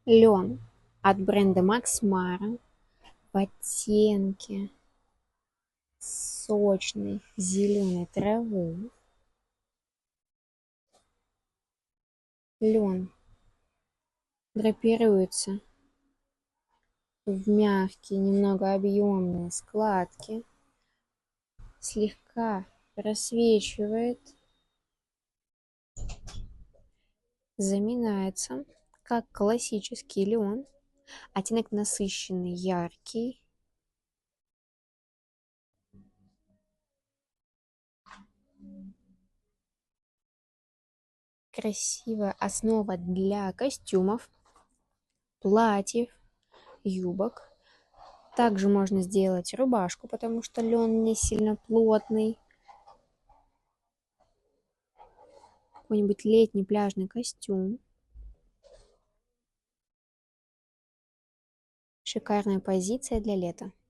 Лен от бренда Макс Мара в оттенке сочной зеленой травы. Лен драпируется в мягкие, немного объемные складки, слегка просвечивает, заминается, как классический лен, оттенок насыщенный, яркий. Красивая основа для костюмов, платьев, юбок. Также можно сделать рубашку, потому что лен не сильно плотный. Какой-нибудь летний пляжный костюм. Шикарная позиция для лета.